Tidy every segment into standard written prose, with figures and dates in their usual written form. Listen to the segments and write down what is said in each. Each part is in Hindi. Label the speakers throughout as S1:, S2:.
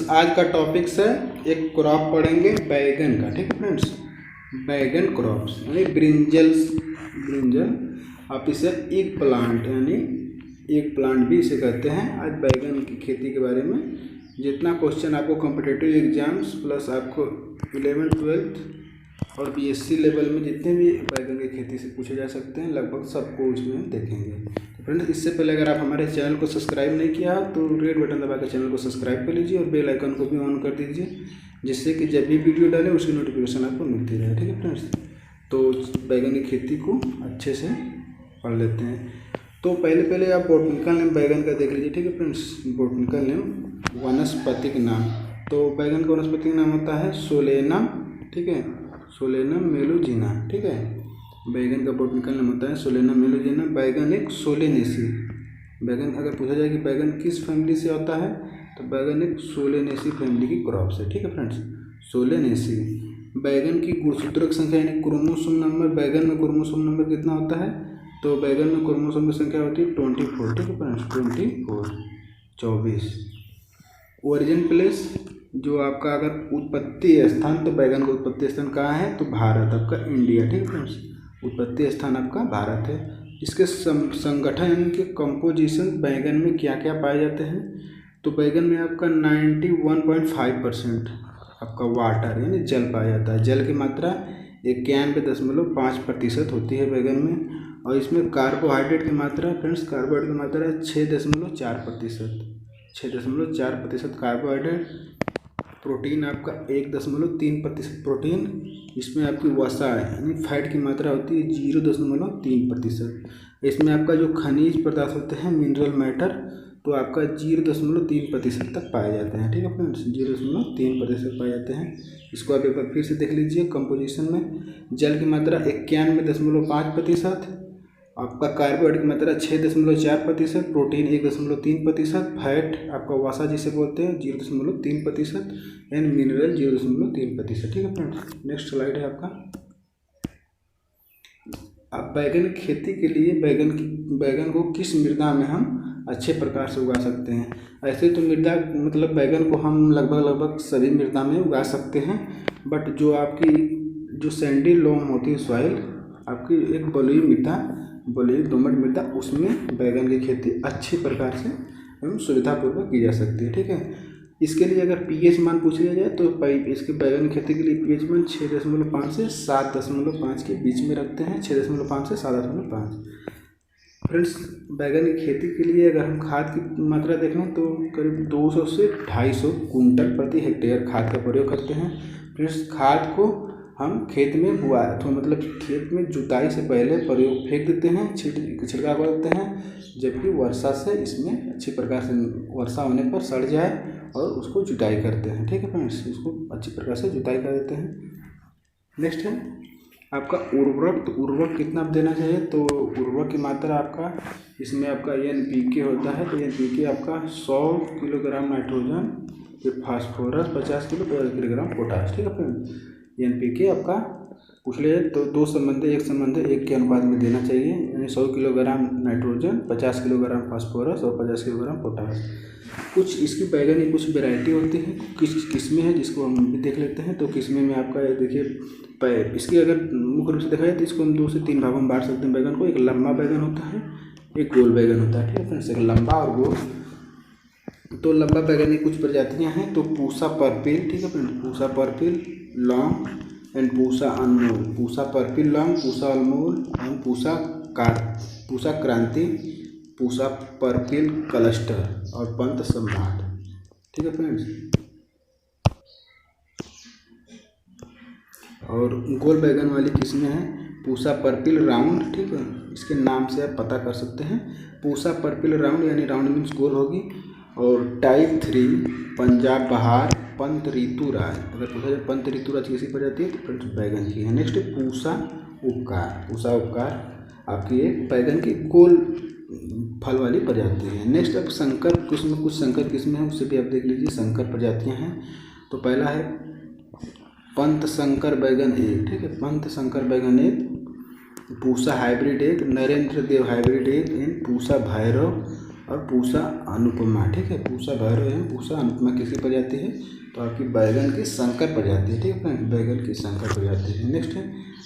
S1: आज का टॉपिक्स है एक क्रॉप पढ़ेंगे बैगन का। ठीक है फ्रेंड्स, बैगन क्रॉप्स यानी ब्रिंजल, आप इसे एक प्लांट यानी एक प्लांट भी इसे कहते हैं। आज बैगन की खेती के बारे में जितना क्वेश्चन आपको कॉम्पिटिटिव एग्जाम्स प्लस आपको 11th 12th और बीएससी लेवल में जितने भी बैगन की खेती से पूछे जा सकते हैं लगभग सबको उसमें देखेंगे। तो फ्रेंड्स, इससे पहले अगर आप हमारे चैनल को सब्सक्राइब नहीं किया तो रेड बटन दबाकर चैनल को सब्सक्राइब कर लीजिए और बेल आइकन को भी ऑन कर दीजिए, जिससे कि जब भी वीडियो डालें उसकी नोटिफिकेशन आपको मिलती रहे। ठीक है फ्रेंड्स, तो बैगन की खेती को अच्छे से पढ़ लेते हैं। तो पहले आप बॉटनिकल नेम बैगन का देख लीजिए। ठीक है फ्रेंड्स, बॉटनिकल नेम वानस्पतिक नाम। तो बैगन का वानस्पतिक नाम होता है सोलेनम। ठीक है, सोलेनम मेलुजिना। ठीक है, बैगन का बॉटनिकल नाम होता है सोलेनम मेलुजिना। बैगन एक सोलेनेसी। बैगन अगर पूछा जाए कि बैगन किस फैमिली से होता है तो बैगन एक सोलेनेसी फैमिली की क्रॉप से। ठीक है फ्रेंड्स, सोलेनेसी। बैगन की गुणसूत्रक संख्या यानी क्रोमोसोम नंबर, बैगन में क्रोमोसोम नंबर कितना होता है तो बैगन में क्रोमोसोम की संख्या होती है 24। ठीक है फ्रेंड्स, 24। ओरिजिन प्लेस जो आपका अगर उत्पत्ति स्थान, तो बैगन का उत्पत्ति स्थान कहाँ है तो भारत, आपका इंडिया। ठीक है फ्रेंड्स, उत्पत्ति स्थान आपका भारत है। इसके संगठन के कंपोजिशन बैगन में क्या क्या पाए जाते हैं तो बैगन में आपका 91.5% आपका वाटर यानी जल पाया जाता है। जल की मात्रा 91.5% होती है बैगन में। और इसमें कार्बोहाइड्रेट की मात्रा फ्रेंड्स, कार्बोहाइड्रेट की मात्रा 6.4% कार्बोहाइड्रेट। प्रोटीन आपका 1.3% प्रोटीन। इसमें आपकी वसा यानी फैट की मात्रा होती है 0.3%। इसमें आपका जो खनिज पदार्थ होते हैं मिनरल मैटर तो आपका 0.3% तक पाए जाते हैं। ठीक है फ्रेंड्स, 0.3% पाए जाते हैं। इसको आप एक बार फिर से देख लीजिए। कंपोजिशन में जल की मात्रा 91.5%, आपका कार्बोहाइड्रेट की मात्रा 6.4%, प्रोटीन 1.3%, फैट आपका वसा जिसे बोलते हैं 0.3% एंड मिनरल 0.3%। ठीक है फ्रेंड्स, नेक्स्ट स्लाइड है आपका। अब बैगन की खेती के लिए बैगन को किस मृदा में हम अच्छे प्रकार से उगा सकते हैं। ऐसे तो मृदा मतलब बैगन को हम लगभग सभी मृदा में उगा सकते हैं, बट जो आपकी जो सैंडी लोम होती है सॉइल, आपकी एक बलुई दोमट मृदा, उसमें बैगन की खेती अच्छी प्रकार से एवं सुविधापूर्वक की जा सकती है। ठीक है, इसके लिए अगर पीएच मान पूछ लिया जाए तो इसके बैगन की खेती के लिए पीएच मान 6.5 से 7.5 के बीच में रखते हैं। 6.5 से 7.5। फ्रेंड्स, बैगन की खेती के लिए अगर हम खाद की मात्रा देखें तो करीब 200 से 250 कुंटल प्रति हेक्टेयर खाद का प्रयोग करते हैं। फ्रेंड्स, खाद को हम खेत में तो मतलब खेत में जुताई से पहले प्रयोग फेंक देते हैं, छिड़काव कर देते हैं, जबकि वर्षा से इसमें अच्छी प्रकार से वर्षा होने पर सड़ जाए और उसको जुताई करते हैं। ठीक है फ्रेंड्स, इसको अच्छी प्रकार से जुताई कर देते हैं। नेक्स्ट है आपका उर्वरक। तो उर्वरक कितना देना चाहिए तो उर्वरक की मात्रा आपका इसमें आपका NPK होता है। तो NPK आपका 100 किलोग्राम नाइट्रोजन, फिर फास्फोरस 50 किलोग्राम पोटाश। ठीक है फ्रेंड्स, NPK आपका पूछ ले तो एक संबंध एक के अनुपात में देना चाहिए, यानी 100 किलोग्राम नाइट्रोजन, 50 किलोग्राम फास्फोरस और 50 किलोग्राम पोटाश। कुछ इसकी बैगन की कुछ वैरायटी होती है, किस किस्में हैं जिसको हम भी देख लेते हैं। तो किस्में में आपका देखिए इसकी अगर मुख्य रूप से देखा जाए तो इसको हम 2 से 3 भागों में बांट सकते हैं बैगन को। एक लंबा बैगन होता है, एक गोल बैगन होता है। ठीक है फ्रेंड्स, एक लंबा और गोल। तो लंबा बैगन की कुछ प्रजातियां हैं तो पूसा पर्पिल। ठीक है friends, Pusa purple long and Pusa Anmol. Pusa purple long, Pusa Anmol and Pusa क्रांति, पूसा पर्पिल क्लस्टर और पंत सम्राट। ठीक है फ्रेंड्स, और गोल बैगन वाली किस्में हैं पूसा पर्पिल राउंड। ठीक है, इसके नाम से आप पता कर सकते हैं। पूसा पर्पिल राउंड यानी राउंड मीन्स गोल होगी। और टाइप 3 पंजाब बहार, पंत ऋतुराज। अगर पूछा जाए पंत ऋतुराज किसी प्रजाति है तो फ्रेंड्स बैगन की है। नेक्स्ट पूसा उपकार आपकी एक बैगन की गोल फल वाली प्रजाति है। नेक्स्ट अब संकर किस्म, कुछ संकर किस्में हैं उससे भी आप देख लीजिए। संकर प्रजातियां हैं तो पहला है पंत शंकर बैगन 1। ठीक है, पंत शंकर बैगन 1, Pusa hybrid 1, Narendra Deo hybrid 1 and Pusa Bhairav और पूसा अनुपमा, ठीक है, पूसा भैरव एवं पूसा अनुपमा किसकी प्रजाति है, तो आपकी बैगन की संकर प्रजाति है, ठीक है फ्रेंड, बैगन की संकर प्रजाति है। नेक्स्ट है,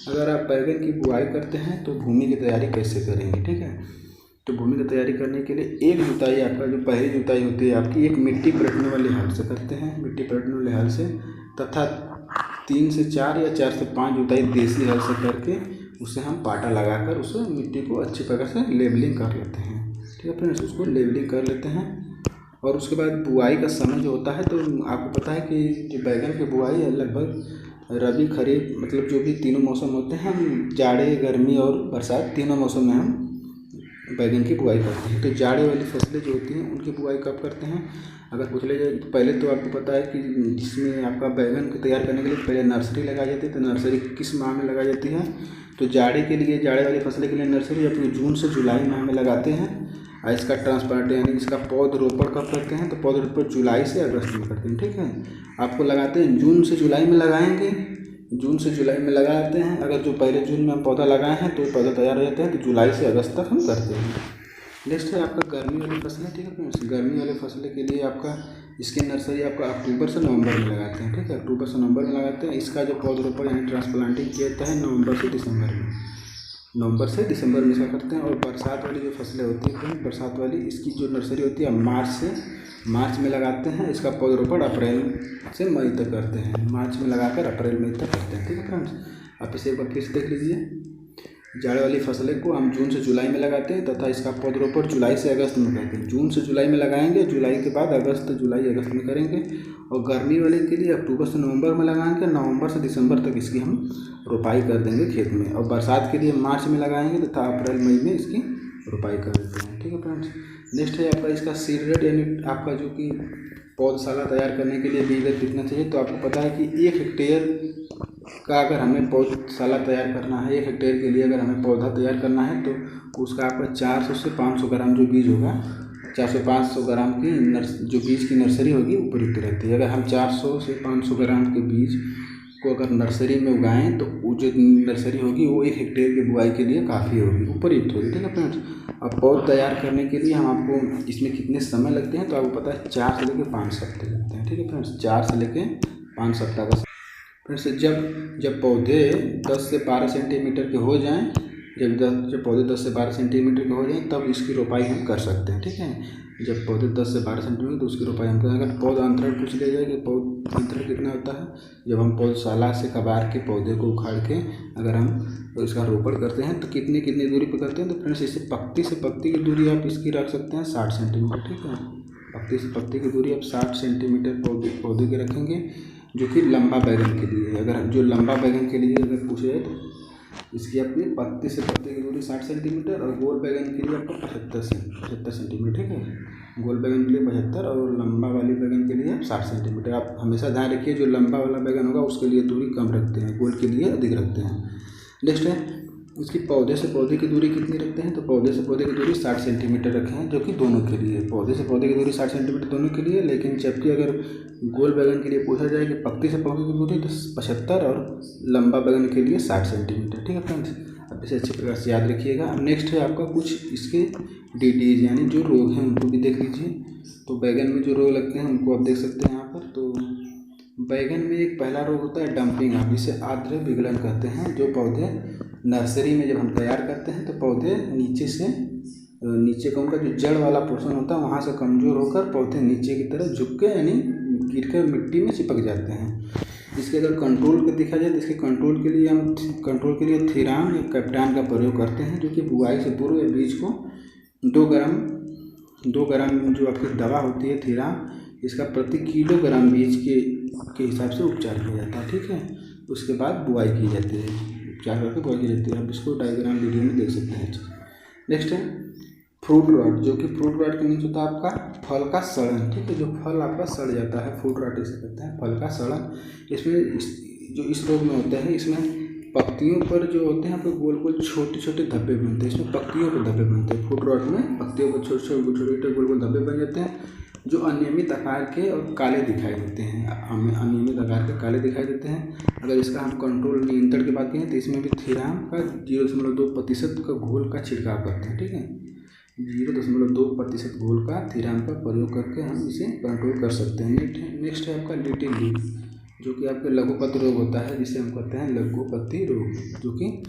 S1: अगर आप बैगन की बुआई करते हैं तो भूमि की तैयारी कैसे करेंगे, ठीक है। तो भूमि की तैयारी करने के लिए एक जुताई, आपका जो पहली जुताई होती है आपकी, एक मिट्टी पलटने वाले हल से करते हैं, मिट्टी पलटने वाले हल से, तथा 3 से 4 या 4 से 5 जुताई देसी हल से करके उसे हम पाटा लगाकर उसे मिट्टी को अच्छी प्रकार से लेवलिंग कर लेते हैं, ठीक है फ्रेंड्स, उसको लेवलिंग कर लेते हैं। और उसके बाद बुआई का समय जो होता है, तो आपको पता है कि जो बैगन की बुआई है लगभग रबी खरीफ, मतलब जो भी तीनों मौसम होते हैं, हम जाड़े गर्मी और बरसात तीनों मौसम में हम बैगन की बुआई करते हैं। तो जाड़े वाली फसलें जो होती हैं उनकी बुआई कब करते हैं, अगर पूछ लिया जाए तो पहले तो आपको पता है कि जिसमें आपका बैगन को तैयार करने के लिए पहले नर्सरी लगाई जाती है। तो नर्सरी किस माह में लगाई जाती है, तो जाड़े के लिए, जाड़े वाली फसलें के लिए नर्सरी अपने जून से जुलाई माह में लगाते हैं। और इसका ट्रांसप्लांट यानी इसका पौधरोपण कब करते हैं, तो पौधरोपण जुलाई से अगस्त में करते हैं, ठीक है। आपको लगाते हैं जून से जुलाई में लगाएंगे, जून से जुलाई में लगाते हैं। अगर जो पहले जून में हम पौधा लगाए हैं तो पौधा तैयार हो जाता है, तो जुलाई से अगस्त तक हम करते हैं। नेक्स्ट है आपका गर्मी वाली फसलें, ठीक है फ्रेंड्स। गर्मी वाली फसलें के लिए आपका इसकी नर्सरी आपका अक्टूबर से नवंबर में लगाते हैं, ठीक है, अक्टूबर से नवंबर में लगाते हैं। इसका जो पौधरोपण यानी ट्रांसप्लांटिंग किया जाता है नवंबर से दिसंबर में, नवंबर से दिसंबर में इसका करते हैं। और बरसात वाली जो फसलें होती हैं, बरसात वाली, इसकी जो नर्सरी होती है मार्च में लगाते हैं। इसका पौधरोपण अप्रैल से मई तक करते हैं, मार्च में लगाकर अप्रैल मई तक करते हैं, ठीक है फ्रेंड्स। आप इसे एक बार फिर से देख लीजिए। जाड़े वाली फसलें को हम जून से जुलाई में लगाते हैं तथा इसका पौधरोपण जुलाई से अगस्त में करते हैं। जून से जुलाई में लगाएंगे, जुलाई के बाद अगस्त, जुलाई अगस्त में करेंगे। और गर्मी वाले के लिए अक्टूबर से नवंबर में लगाएंगे, नवंबर से दिसंबर तक इसकी हम रोपाई कर देंगे खेत में। और बरसात के लिए मार्च में लगाएंगे तथा अप्रैल मई में इसकी रोपाई कर देते हैं, ठीक है फ्रेंड्स। नेक्स्ट है आपका इसका सीड रेट, यानी आपका जो कि पौधशाला तैयार करने के लिए बीज कितना चाहिए। तो आपको पता है कि 1 हेक्टेयर का अगर हमें पौधशाला तैयार करना है, 1 हेक्टेयर के लिए अगर हमें पौधा तैयार करना है तो उसका आपका 400 से 500 ग्राम जो बीज होगा, 400-500 ग्राम की जो बीज की नर्सरी होगी उपयुक्त रहती है। अगर हम 400 से 500 ग्राम के बीज को अगर नर्सरी में उगाएं तो वो जो नर्सरी होगी वो 1 हेक्टेयर की बुआई के लिए काफ़ी होगी, उपयुक्त होगी, ठीक है फ्रेंड्स। अब पौध तैयार करने के लिए हम आपको इसमें कितने समय लगते हैं, तो आपको पता है 4 से लेकर 5 सप्ताह लगते हैं, ठीक है फ्रेंड्स, 4 से लेकर 5 सप्ताह का। फ्रेंड्स जब पौधे 10 से 12 सेंटीमीटर के हो जाएं, जब पौधे 10 से 12 सेंटीमीटर के हो जाएं तब इसकी रोपाई हम कर सकते हैं, ठीक है। जब पौधे 10 से 12 सेंटीमीटर तो उसकी रोपाई हम करें। अगर पौध अंतरण पूछ लिया जाए कि पौध अंतरण कितना होता है, जब हम पौधशाला से कबार के पौधे को उखाड़ के अगर हम इसका रोपण करते हैं तो कितनी दूरी पर करते हैं, तो फ्रेंड्स इसे पत्ती से पत्ती की दूरी आप इसकी रख सकते हैं 60 सेंटीमीटर, ठीक है। पत्ती से पत्ती की दूरी आप 60 सेंटीमीटर पौधे की रखेंगे, जो कि लंबा बैगन के लिए है। अगर जो लंबा बैगन के लिए अगर पूछे जाए तो इसकी अपनी पत्ती से पत्ती की दूरी 60 सेंटीमीटर, और गोल बैगन के लिए आपको 75 सेंटीमीटर, ठीक है। गोल बैगन के लिए 75 और लंबा वाली बैगन के लिए आप 60 सेंटीमीटर। आप हमेशा ध्यान रखिए जो लंबा वाला बैगन होगा उसके लिए दूरी कम रखते हैं, गोल के लिए अधिक रखते हैं। नेक्स्ट है उसकी पौधे से पौधे की दूरी कितनी रखते हैं, तो पौधे से पौधे की दूरी 60 सेंटीमीटर रखे हैं, जो कि दोनों के लिए, पौधे से पौधे की दूरी 60 सेंटीमीटर दोनों के लिए। लेकिन जबकि अगर गोल बैगन के लिए पूछा जाए कि पत्ती से पौधे की दूरी तो 75 और लंबा बैगन के लिए 60 सेंटीमीटर, ठीक है फ्रेंड्स। अब इसे अच्छे प्रकार से याद रखिएगा। अब नेक्स्ट है आपका कुछ इसके डिजीज यानी जो रोग हैं उनको भी देख लीजिए। तो बैगन में जो रोग लगते हैं उनको आप देख सकते हैं यहाँ पर। तो बैगन में एक पहला रोग होता है डंपिंग, आप इसे आर्द्र विगलन कहते हैं। जो पौधे नर्सरी में जब हम तैयार करते हैं तो पौधे नीचे का उनका जो जड़ वाला पोर्शन होता है वहाँ से कमज़ोर होकर पौधे नीचे की तरफ झुक के यानी गिर कर मिट्टी में चिपक जाते हैं। इसके अगर कंट्रोल को देखा जाए तो इसके कंट्रोल के लिए थीराम या कैप्टान का प्रयोग करते हैं, जो कि बुआई से पूर्व या बीज को 2 ग्राम जो आपकी दवा होती है थीराम, इसका प्रति किलोग्राम बीज के हिसाब से उपचार किया जाता है, ठीक है। उसके बाद बुआई की जाती है, उपचार करके बुआई की जाती है। आप इसको डायग्राम वीडियो में देख सकते हैं। नेक्स्ट है फ्रूट रॉट, जो कि फ्रूट रॉट का मीन्स होता है आपका फल का सड़न, ठीक है। जो फल आपका सड़ जाता है फ्रूट रॉट इसे कहते हैं, फल का सड़न। इसमें जो इस रोग में होता है, इसमें पत्तियों पर जो होते हैं आपको गोल गोल छोटे छोटे धब्बे बनते हैं। इसमें पत्तियों पर धब्बे बनते हैं। फ्रूट रॉट में पत्तियों पर छोटे छोटे गोल गोल धब्बे बन जाते हैं, जो अनियमित आकार के और काले दिखाई देते हैं। अनियमित आकार के काले दिखाई देते हैं। अगर इसका हम कंट्रोल नियंत्रण की बात करें तो इसमें भी थीराम का 0.2% का घोल का छिड़काव करते हैं, ठीक है। 0.2% घोल का थिरान का प्रयोग करके हम इसे कंट्रोल कर सकते हैं। नेक्स्ट है आपका लिटिल लीफ, जो कि आपके लघुपति रोग होता है, जिसे हम कहते हैं लघुपति रोग, जो कि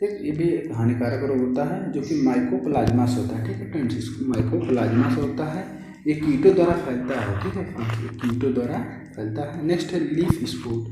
S1: ये भी एक हानिकारक रोग होता है, जो कि माइकोप्लाज्मा से होता है। ठीक है फ्रेंड्स, इसको माइकोप्लाज्मा से होता है, ये कीटों द्वारा फैलता है। ठीक है फ्रेंड्स, ये कीटों द्वारा फैलता है। नेक्स्ट है लीफ स्पॉट।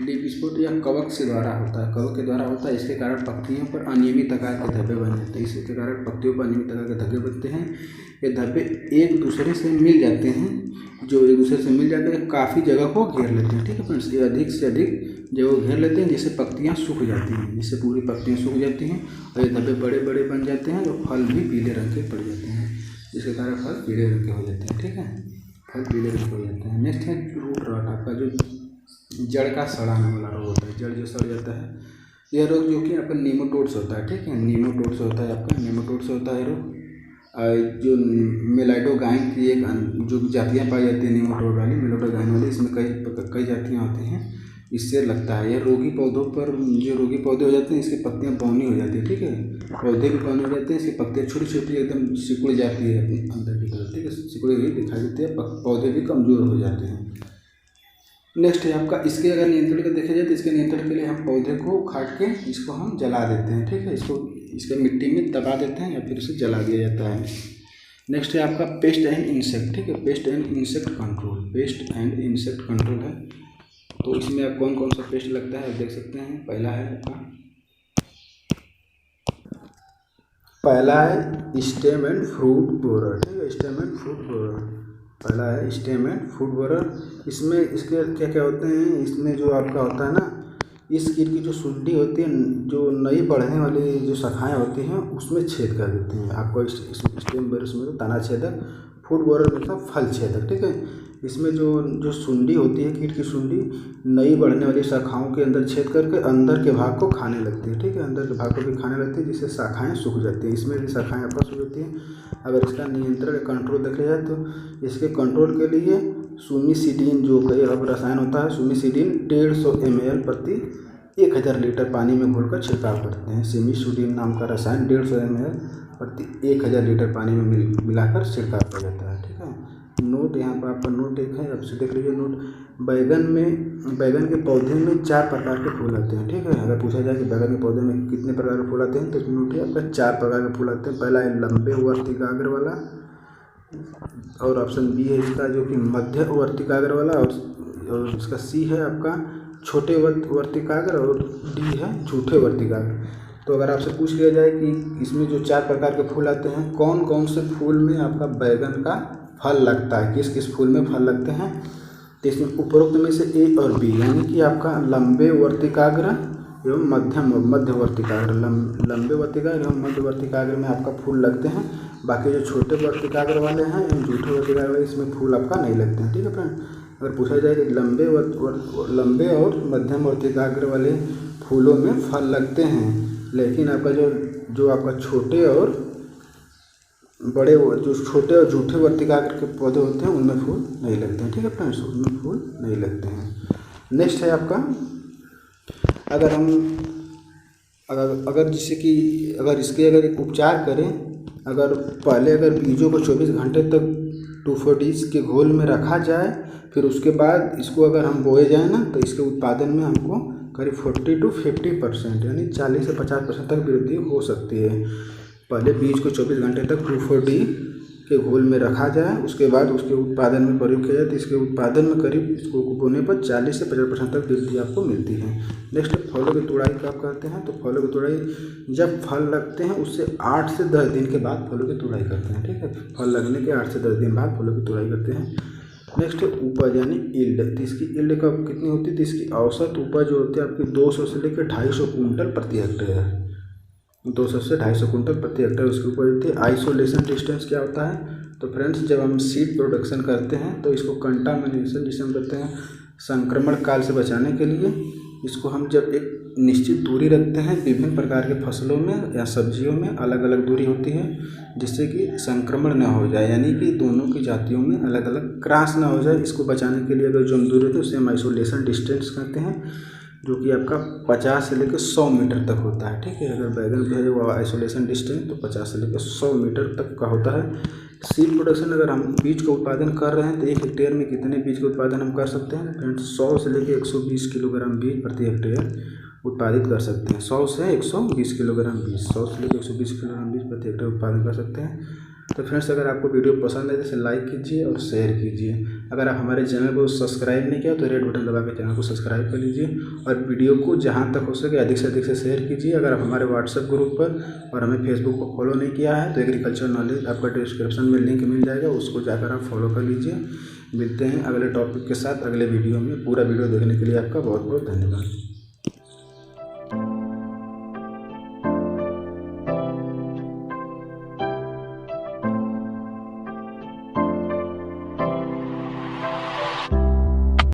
S1: लीफ स्पॉट या कवक से द्वारा होता है, कवक के द्वारा होता है। इसके कारण पत्तियों पर अनियमित आकार के धब्बे बन जाते हैं। इसके कारण पत्तियों पर अनियमित आकार के धब्बे बनते हैं। ये धब्बे एक दूसरे से मिल जाते हैं, जो एक दूसरे से मिल जाते हैं काफ़ी जगह को घेर लेते हैं। ठीक है फ्रेंड्स, ये अधिक से अधिक जगह घेर लेते हैं, जिससे पत्तियाँ सूख जाती हैं, जिससे पूरी पत्तियाँ सूख जाती हैं और ये धब्बे बड़े बड़े बन जाते हैं और फल भी पीले रंग के पड़ जाते हैं, जिसके कारण फल पीले रंग के हो जाते हैं। ठीक है, फल पीले रंग के हो जाते हैं। नेक्स्ट है रूट रॉट, आपका जो जड़ का सड़ाने वाला रोग होता है, जड़ जो सड़ जाता है, यह रोग जो कि आपका नीमाटोड से होता है। ठीक है, नीमाटोड से होता है, आपका नीमाटोड से होता है रोग। जो मेलाइडोगाइन की एक जो जातियाँ पाई जाती हैं नीमाटोड वाली, मेलाइडोगाइन वाली, इसमें कई जातियाँ होती हैं, इससे लगता है। यह रोगी पौधों पर, जो रोगी पौधे हो जाते हैं, इसकी पत्तियाँ बौनी हो जाती है। ठीक है, पौधे भी बौने हो जाते हैं, इसकी पत्तियाँ छोटी छोटी एकदम सिकुड़ जाती है अंदर की तरफ। ठीक है, सिकुड़ी हुई दिखाई देती है, पौधे भी कमज़ोर हो जाते हैं। नेक्स्ट है आपका, इसके अगर नियंत्रण का देखा जाए तो इसके नियंत्रण के लिए हम पौधे को उखाड़ के इसको हम जला देते हैं। ठीक है, इसको इसके मिट्टी में दबा देते हैं या फिर इसे जला दिया जाता है। नेक्स्ट है आपका पेस्ट एंड इंसेक्ट। ठीक है, paste and insect control, paste and insect control है। तो इसमें आप कौन कौन सा पेस्ट लगता है देख सकते हैं। पहला है स्टेम एंड फ्रूट बोरर। ठीक है, स्टेम एंड फ्रूट बोरर, पहला है स्टेम एंड फ्रूट बोरर। इसमें इसके क्या क्या होते हैं, इसमें जो आपका होता है ना, इस कीट की जो सुंडी होती है, जो नई बढ़ने वाली जो शाखाएं होती हैं, उसमें छेद कर देती हैं। आपको स्टेम बोरर में तो तना छेदक, फ्रूट बोरर मतलब फल छेदक। ठीक है, इसमें जो सुंडी होती है, कीट की सुंडी नई बढ़ने वाली शाखाओं के अंदर छेद करके अंदर के भाग को खाने लगती है। ठीक है, अंदर के भाग को भी खाने लगती है, जिससे शाखाएं सूख जाती हैं। इसमें भी शाखाएं आपस सूख जाती हैं। अगर इसका नियंत्रण कंट्रोल देखा जाए तो इसके कंट्रोल के लिए सुमिसिडीन, जो कई अब रसायन होता है, सुमिसिडीन 150 ml प्रति 1000 लीटर पानी में घोलकर छिड़काव करते हैं। सिमिसुडीन नाम का रसायन 150 ml प्रति 1000 लीटर पानी में मिलाकर छिड़काव किया जाता है। ठीक है, नोट यहाँ पर आपका नोट एक है, आपसे देख लीजिए नोट। बैगन के पौधे में 4 प्रकार के फूल आते हैं। ठीक है, अगर पूछा जाए कि बैगन के पौधे में कितने प्रकार के फूल आते हैं, तो नोट है आपका 4 प्रकार के फूल आते हैं। पहला है लंबे वर्तिकाग्र वाला, और ऑप्शन बी है इसका जो कि मध्य वर्तिकाग्र वाला, और इसका सी है आपका छोटे वर्तिकाग्र, और डी है झूठे वर्तिकाग्र। तो अगर आपसे पूछ लिया जाए कि इसमें जो 4 प्रकार के फूल आते हैं, कौन कौन से फूल में आपका बैगन का फल लगता है, किस किस फूल में फल लगते हैं, तो इसमें उपरोक्त में से ए और बी, यानी कि आपका लंबे वर्तिकाग्र एवं मध्य वर्तिकाग्र, लंबे वर्तिकाग्र एवं मध्य वर्तिकाग्र में आपका फूल लगते हैं। बाकी जो छोटे वर्तिकाग्र वाले हैं एवं झूठे वर्तिकाग्र वाले, इसमें फूल आपका नहीं लगते हैं। ठीक है फ्रेंड, अगर पूछा जाए कि लंबे और मध्यम वर्तिकाग्र वाले फूलों में फल लगते हैं, लेकिन आपका जो आपका छोटे और बड़े, जो छोटे और झूठे वर्तिकाग्र के पौधे होते हैं, उनमें फूल नहीं लगते हैं। ठीक है फ्रेंड्स, उनमें फूल नहीं लगते हैं। नेक्स्ट है आपका, अगर जैसे कि अगर इसके अगर एक उपचार करें, अगर पहले अगर बीजों को 24 घंटे तक 2,4-D के घोल में रखा जाए, फिर उसके बाद इसको अगर हम बोए जाए ना, तो इसके उत्पादन में हमको करीब 40 to 50% यानी 40 से 50% तक वृद्धि हो सकती है। पहले बीज को 24 घंटे तक 2,4-D के घोल में रखा जाए, उसके बाद उसके उत्पादन में प्रयोग किया जाए, तो इसके उत्पादन में करीब इसको बोने पर 40 से 50% तक वृद्धि आपको मिलती है। नेक्स्ट फलों की तुड़ाई कब करते हैं, तो फलों की तुड़ाई जब फल लगते हैं उससे 8 से 10 दिन के बाद फलों की तुड़ाई करते हैं। ठीक है, फल लगने के 8 से 10 दिन बाद फलों की तुड़ाई करते हैं। नेक्स्ट उपज यानी ईल्ड, तो इसकी ईल्ड कब कितनी होती है, तो इसकी औसत उपज जो होती है आपकी 200 से लेकर 250 कुंटल प्रति हेक्टेयर, 200 से 250 कुंटल प्रति हेक्टेयर उसकी उपज होती है। आइसोलेशन डिस्टेंस क्या होता है, तो फ्रेंड्स जब हम सीड प्रोडक्शन करते हैं तो इसको कंटामिनेशन जिसे हम कहते हैं संक्रमण काल से बचाने के लिए इसको हम जब एक निश्चित दूरी रखते हैं, विभिन्न प्रकार के फसलों में या सब्जियों में अलग अलग दूरी होती है, जिससे कि संक्रमण न हो जाए, यानी कि दोनों की जातियों में अलग अलग क्रॉस ना हो जाए। इसको बचाने के लिए अगर जो हम दूरी होती है उसे हम आइसोलेशन डिस्टेंस कहते हैं। जो कि आपका 50 से लेकर 100 मीटर तक होता है। ठीक है, अगर बैगन जो है वो आइसोलेशन डिस्टेंस तो 50 से लेकर 100 मीटर तक का होता है। सीड प्रोडक्शन अगर हम बीज का उत्पादन कर रहे हैं तो 1 हेक्टेयर में कितने बीज का उत्पादन हम कर सकते हैं फ्रेंड्स? 100 से लेकर 120 किलोग्राम बीज प्रति हेक्टेयर उत्पादित कर सकते हैं। 100 से 120 किलोग्राम बीज, 100 से लेकर 120 किलोग्राम बीज प्रति हेक्टेयर उत्पादन कर सकते हैं। तो फ्रेंड्स, अगर आपको वीडियो पसंद है तो इसे लाइक कीजिए और शेयर कीजिए। अगर आप हमारे चैनल को सब्सक्राइब नहीं किया तो रेड बटन दबा के चैनल को सब्सक्राइब कर लीजिए और वीडियो को जहां तक हो सके अधिक से शेयर कीजिए। अगर आप हमारे व्हाट्सएप ग्रुप पर और हमें फेसबुक पर फॉलो नहीं किया है तो एग्रीकल्चर नॉलेज आपका डिस्क्रिप्शन में लिंक मिल जाएगा, उसको जाकर आप फॉलो कर लीजिए। मिलते हैं अगले टॉपिक के साथ अगले वीडियो में। पूरा वीडियो देखने के लिए आपका बहुत बहुत धन्यवाद।